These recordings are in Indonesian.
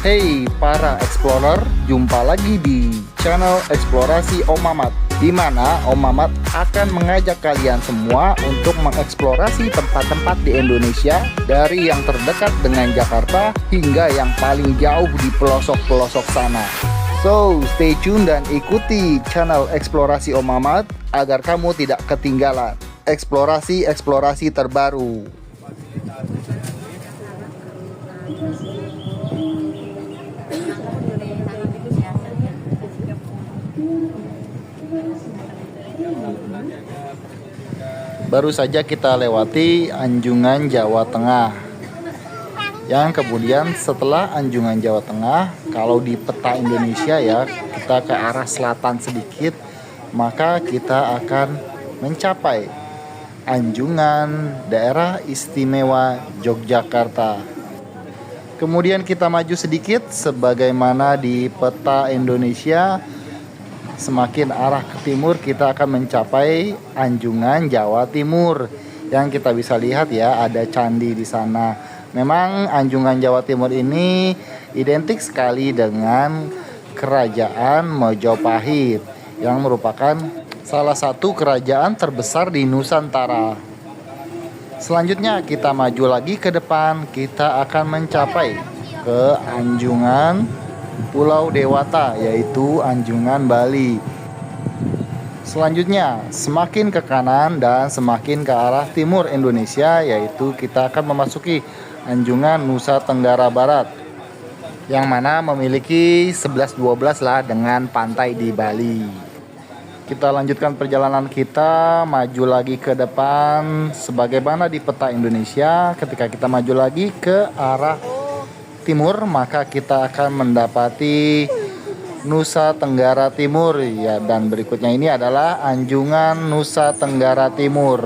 Hey para explorer, jumpa lagi di channel Eksplorasi Om Mamat, di mana Om Mamat akan mengajak kalian semua untuk mengeksplorasi tempat-tempat di Indonesia, dari yang terdekat dengan Jakarta hingga yang paling jauh di pelosok-pelosok sana. So, stay tune dan ikuti channel Eksplorasi Om Mamat agar kamu tidak ketinggalan eksplorasi-eksplorasi terbaru. Baru saja kita lewati Anjungan Jawa Tengah, yang kemudian setelah Anjungan Jawa Tengah, kalau di peta Indonesia ya, kita ke arah selatan sedikit, maka kita akan mencapai Anjungan Daerah Istimewa Yogyakarta. Kemudian kita maju sedikit, sebagaimana di peta Indonesia, semakin arah ke timur kita akan mencapai Anjungan Jawa Timur, yang kita bisa lihat ya, ada candi di sana. Memang Anjungan Jawa Timur ini identik sekali dengan Kerajaan Mojopahit, yang merupakan salah satu kerajaan terbesar di Nusantara. Selanjutnya kita maju lagi ke depan, kita akan mencapai ke Anjungan Pulau Dewata, yaitu Anjungan Bali. Selanjutnya semakin ke kanan dan semakin ke arah timur Indonesia, yaitu kita akan memasuki Anjungan Nusa Tenggara Barat, yang mana memiliki 11-12 lah dengan pantai di Bali. Kita lanjutkan perjalanan kita, maju lagi ke depan sebagaimana di peta Indonesia. Ketika kita maju lagi ke arah timur, maka kita akan mendapati Nusa Tenggara Timur ya, dan berikutnya ini adalah Anjungan Nusa Tenggara Timur.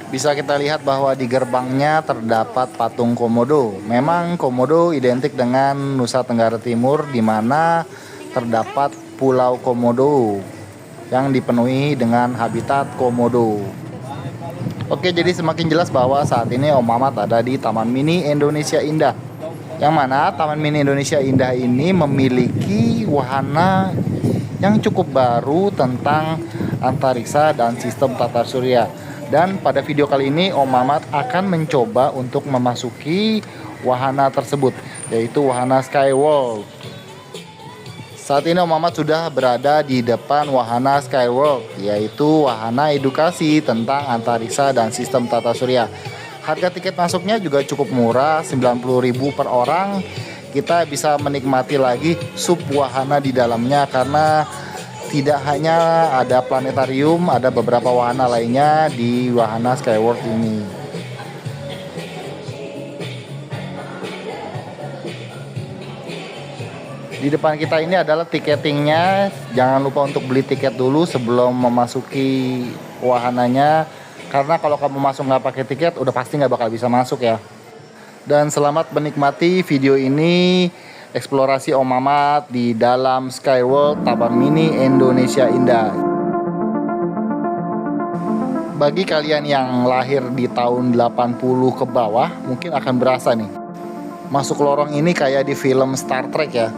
Bisa kita lihat bahwa di gerbangnya terdapat patung Komodo. Memang Komodo identik dengan Nusa Tenggara Timur, di mana terdapat Pulau Komodo yang dipenuhi dengan habitat komodo. Oke, jadi semakin jelas bahwa saat ini Om Mamat ada di Taman Mini Indonesia Indah, yang mana Taman Mini Indonesia Indah ini memiliki wahana yang cukup baru tentang antariksa dan sistem tata surya. Dan pada video kali ini Om Mamat akan mencoba untuk memasuki wahana tersebut, yaitu wahana Skyworld. Saat ini Om Mamat sudah berada di depan wahana Skyworld, yaitu wahana edukasi tentang antariksa dan sistem tata surya. Harga tiket masuknya juga cukup murah, 90.000 per orang. Kita bisa menikmati lagi sub wahana di dalamnya, karena tidak hanya ada planetarium, ada beberapa wahana lainnya di wahana Skyworld ini. Di depan kita ini adalah tiketingnya. Jangan lupa untuk beli tiket dulu sebelum memasuki wahananya, karena kalau kamu masuk nggak pakai tiket, udah pasti nggak bakal bisa masuk ya. Dan selamat menikmati video ini, eksplorasi Om Mamat di dalam Skyworld Taman Mini Indonesia Indah. Bagi kalian yang lahir di tahun 80 ke bawah, mungkin akan berasa nih, masuk lorong ini kayak di film Star Trek ya,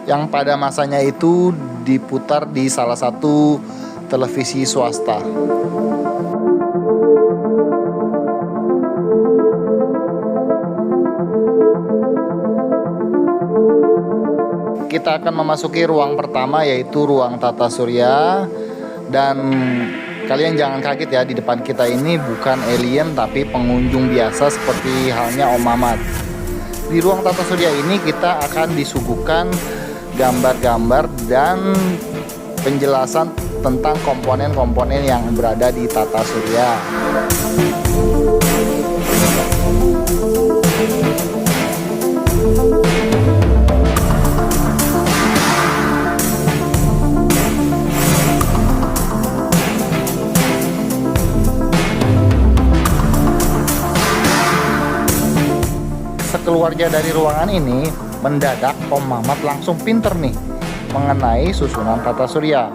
yang pada masanya itu diputar di salah satu televisi swasta. Kita akan memasuki ruang pertama, yaitu ruang tata surya. Dan kalian jangan kaget ya, di depan kita ini bukan alien tapi pengunjung biasa seperti halnya Om Mamat. Di ruang tata surya ini kita akan disuguhkan gambar-gambar dan penjelasan tentang komponen-komponen yang berada di tata surya. Sekeluarnya dari ruangan ini, mendadak Om Mamat langsung pinter nih mengenai susunan tata surya.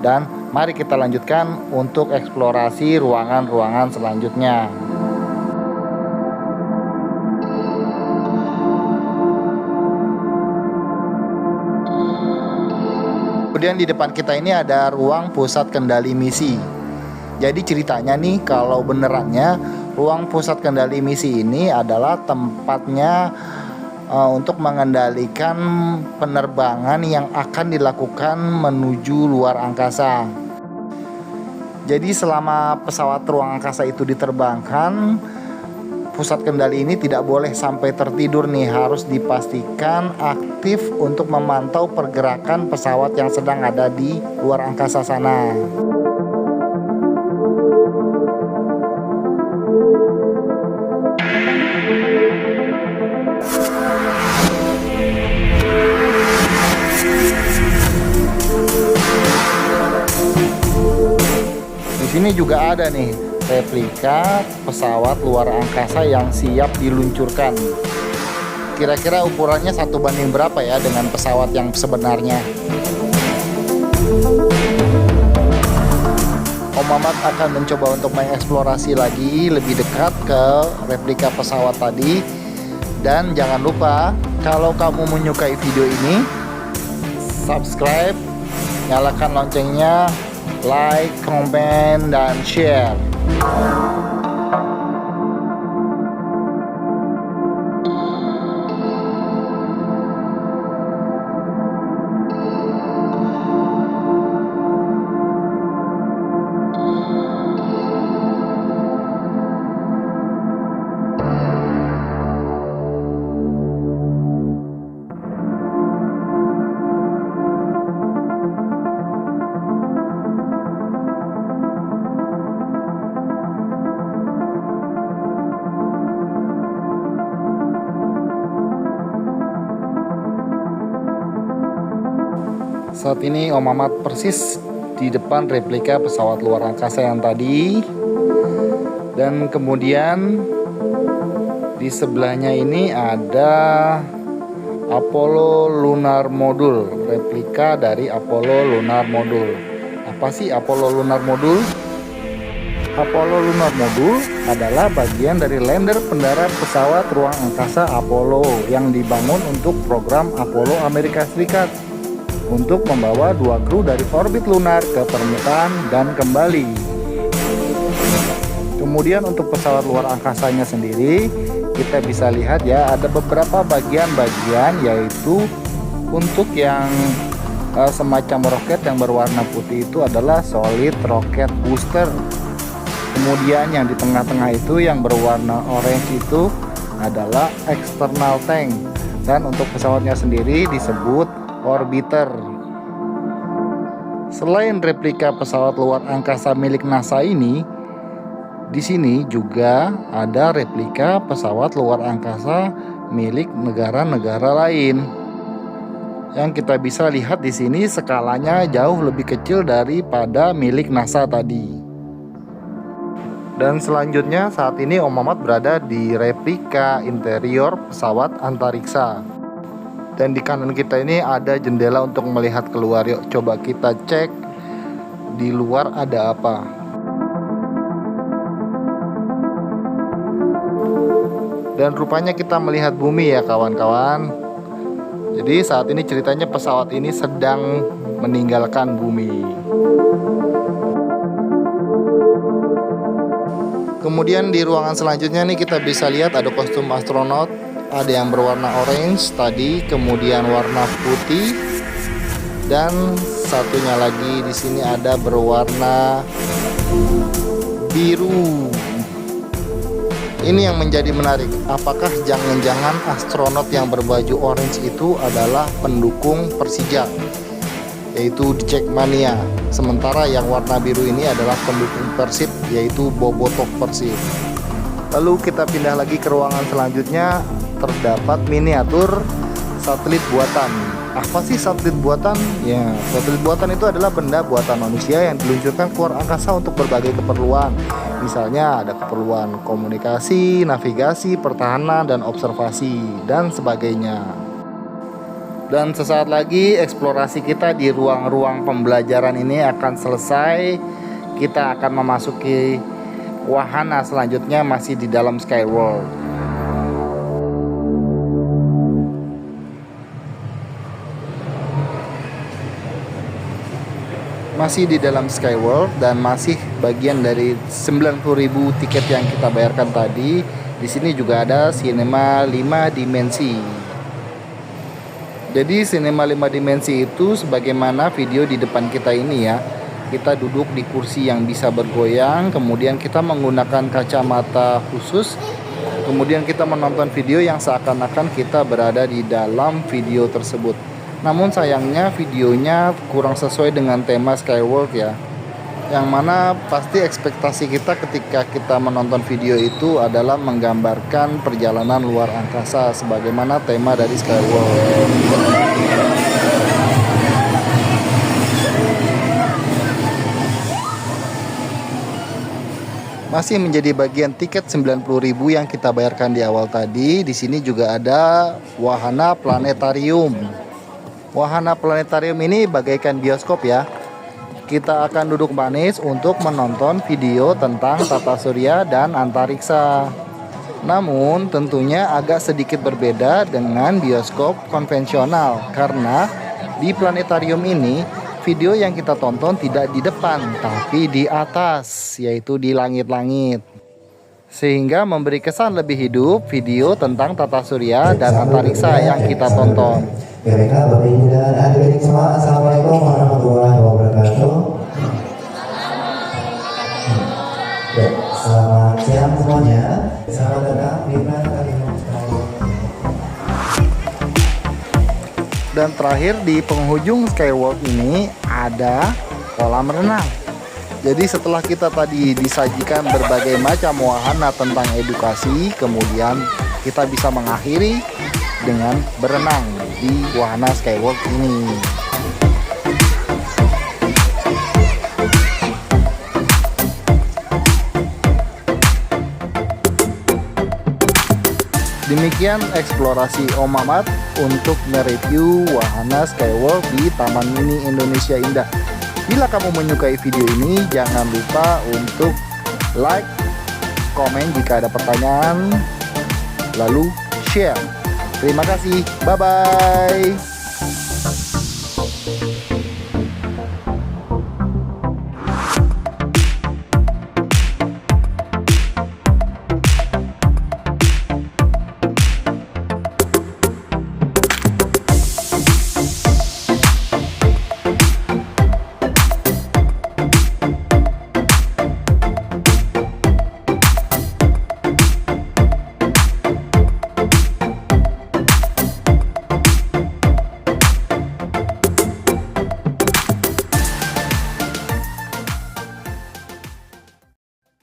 Dan mari kita lanjutkan untuk eksplorasi ruangan-ruangan selanjutnya. Kemudian di depan kita ini ada ruang pusat kendali misi. Jadi ceritanya nih, kalau benerannya ruang pusat kendali misi ini adalah tempatnya untuk mengendalikan penerbangan yang akan dilakukan menuju luar angkasa. Jadi selama pesawat ruang angkasa itu diterbangkan, pusat kendali ini tidak boleh sampai tertidur nih, harus dipastikan aktif untuk memantau pergerakan pesawat yang sedang ada di luar angkasa sana. Di sini juga ada nih replika pesawat luar angkasa yang siap diluncurkan. Kira-kira ukurannya 1 banding berapa ya dengan pesawat yang sebenarnya? Om Mamat akan mencoba untuk mengeksplorasi lagi lebih dekat ke replika pesawat tadi. Dan jangan lupa, kalau kamu menyukai video ini, subscribe, nyalakan loncengnya, like, komen, dan share. Saat ini Om Mamat persis di depan replika pesawat luar angkasa yang tadi. Dan kemudian di sebelahnya ini ada Apollo Lunar Module, replika dari Apollo Lunar Module. Apa sih Apollo Lunar Module? Apollo Lunar Module adalah bagian dari lander pendarat pesawat ruang angkasa Apollo yang dibangun untuk program Apollo Amerika Serikat, untuk membawa 2 kru dari orbit lunar ke permukaan dan kembali. Kemudian untuk pesawat luar angkasanya sendiri, kita bisa lihat ya, ada beberapa bagian-bagian, yaitu untuk yang semacam roket yang berwarna putih itu adalah solid rocket booster. Kemudian yang di tengah-tengah itu yang berwarna orange itu adalah external tank. Dan untuk pesawatnya sendiri disebut orbiter. Selain replika pesawat luar angkasa milik NASA ini, di sini juga ada replika pesawat luar angkasa milik negara-negara lain. Yang kita bisa lihat di sini skalanya jauh lebih kecil daripada milik NASA tadi. Dan selanjutnya saat ini Om Mamat berada di replika interior pesawat antariksa. Dan di kanan kita ini ada jendela untuk melihat keluar. Yuk coba kita cek di luar ada apa. Dan rupanya kita melihat bumi ya kawan-kawan. Jadi saat ini ceritanya pesawat ini sedang meninggalkan bumi. Kemudian di ruangan selanjutnya nih kita bisa lihat ada kostum astronot. Ada yang berwarna orange tadi, kemudian warna putih, dan satunya lagi di sini ada berwarna biru. Ini yang menjadi menarik. Apakah jangan-jangan astronot yang berbaju orange itu adalah pendukung Persija, yaitu Jackmania, sementara yang warna biru ini adalah pendukung Persib, yaitu Bobotoh Persib. Lalu kita pindah lagi ke ruangan selanjutnya. Terdapat miniatur satelit buatan. Apa sih satelit buatan? Ya, satelit buatan itu adalah benda buatan manusia yang diluncurkan keluar angkasa untuk berbagai keperluan. Misalnya ada keperluan komunikasi, navigasi, pertahanan, dan observasi, dan sebagainya. Dan sesaat lagi eksplorasi kita di ruang-ruang pembelajaran ini akan selesai. Kita akan memasuki wahana selanjutnya masih di dalam Skyworld. Masih di dalam Skyworld dan masih bagian dari 90.000 tiket yang kita bayarkan tadi. Di sini juga ada Cinema 5 dimensi. Jadi Cinema 5 dimensi itu sebagaimana video di depan kita ini ya. Kita duduk di kursi yang bisa bergoyang, kemudian kita menggunakan kacamata khusus. Kemudian kita menonton video yang seakan-akan kita berada di dalam video tersebut. Namun sayangnya videonya kurang sesuai dengan tema Skyworld ya. Yang mana pasti ekspektasi kita ketika kita menonton video itu adalah menggambarkan perjalanan luar angkasa sebagaimana tema dari Skyworld. Masih menjadi bagian tiket 90.000 yang kita bayarkan di awal tadi. Di sini juga ada wahana planetarium. Wahana planetarium ini bagaikan bioskop ya. Kita akan duduk manis untuk menonton video tentang tata surya dan antariksa. Namun tentunya agak sedikit berbeda dengan bioskop konvensional karena di planetarium ini video yang kita tonton tidak di depan tapi di atas, yaitu di langit-langit. Sehingga memberi kesan lebih hidup video tentang tata surya dan antariksa yang kita tonton. Baiklah Bapak Ibu dan adik-adik semua, Assalamualaikum warahmatullahi wabarakatuh. Selamat siang semuanya. Selamat datang di Planetarium Skywalk. Dan terakhir di penghujung Skywalk ini ada kolam renang. Jadi setelah kita tadi disajikan berbagai macam wahana tentang edukasi, kemudian kita bisa mengakhiri dengan berenang di wahana Skywalk ini. Demikian eksplorasi Om Mamat untuk mereview wahana Skywalk di Taman Mini Indonesia Indah. Bila kamu menyukai video ini, jangan lupa untuk like, komen jika ada pertanyaan, lalu share. Terima kasih, bye-bye.